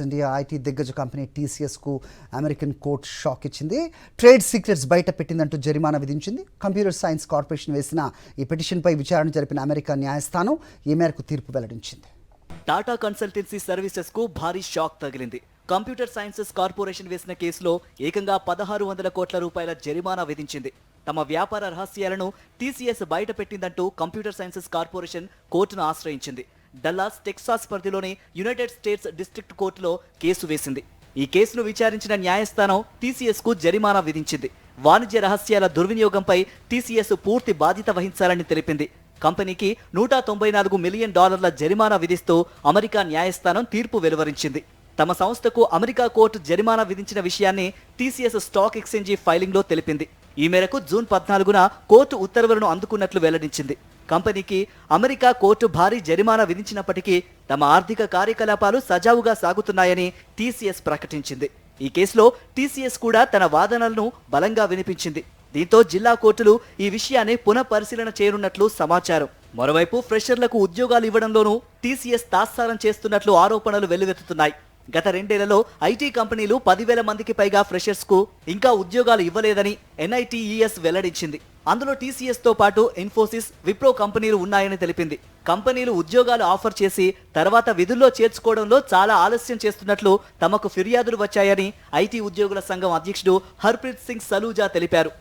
India IT దిగ్గజ company టీసీఎస్కు American court shock ఇచ్చింది. Trade secrets బయట పెట్టిందంటూ జరిమానా విధించింది. కంప్యూటర్ సైన్స్ కార్పొరేషన్ వేసిన ఈ పిటిషన్పై విచారణ జరిపిన అమెరికా న్యాయస్థానం ఈ మేరకు తీర్పు వెల్లడించింది. టాటా కన్సల్టెన్సీ సర్వీసెస్ కు భారీ షాక్ తగిలింది. కంప్యూటర్ సైన్సెస్ కార్పొరేషన్ వేసిన కేసులో ఏకంగా 1600 కోట్ల రూపాయల జరిమానా విధించింది. తమ వ్యాపార రహస్యాలను టీసీఎస్ బయట పెట్టిందంటూ కంప్యూటర్ సైన్సెస్ కార్పొరేషన్ కోర్టును ఆశ్రయించింది. డల్లాస్ టెక్సాస్ పరిధిలోని యునైటెడ్ స్టేట్స్ డిస్ట్రిక్ట్ కోర్టులో కేసు వేసింది. ఈ కేసును విచారించిన న్యాయస్థానం టీసీఎస్ కు జరిమానా విధించింది. వాణిజ్య రహస్యాల దుర్వినియోగంపై టీసీఎస్ పూర్తి బాధ్యత వహించాలని తెలిపింది. కంపెనీకి $194 మిలియన్ జరిమానా విధిస్తూ అమెరికా న్యాయస్థానం తీర్పు వెలువరించింది. తమ సంస్థకు అమెరికా కోర్టు జరిమానా విధించిన విషయాన్ని టీసీఎస్ స్టాక్ ఎక్స్చేంజి ఫైలింగ్లో తెలిపింది. ఈ మేరకు జూన్ 14న కోర్టు ఉత్తర్వులను అందుకున్నట్లు వెల్లడించింది. కంపెనీకి అమెరికా కోర్టు భారీ జరిమానా విధించినప్పటికీ తమ ఆర్థిక కార్యకలాపాలు సజావుగా సాగుతున్నాయని టీసీఎస్ ప్రకటించింది. ఈ కేసులో టీసీఎస్ కూడా తన వాదనలను బలంగా వినిపించింది. దీంతో జిల్లా కోర్టులు ఈ విషయాన్ని పునఃపరిశీలన చేయనున్నట్లు సమాచారం. మరోవైపు ఫ్రెషర్లకు ఉద్యోగాలు ఇవ్వడంలోనూ టీసీఎస్ తాత్సారం చేస్తున్నట్లు ఆరోపణలు వెల్లువెత్తుతున్నాయి. గత 2 ఏళ్లలో ఐటీ కంపెనీలు 10,000 మందికి పైగా ఫ్రెషర్స్ కు ఇంకా ఉద్యోగాలు ఇవ్వలేదని ఎన్ఐటీఈఎస్ వెల్లడించింది. అందులో టీసీఎస్ తో పాటు ఇన్ఫోసిస్, విప్రో కంపెనీలు ఉన్నాయని తెలిపింది. కంపెనీలు ఉద్యోగాలు ఆఫర్ చేసి తర్వాత విధుల్లో చేర్చుకోవడంలో చాలా ఆలస్యం చేస్తున్నట్లు తమకు ఫిర్యాదులు వచ్చాయని ఐటీ ఉద్యోగుల సంఘం అధ్యక్షుడు హర్ప్రీత్ సింగ్ సలూజా తెలిపారు.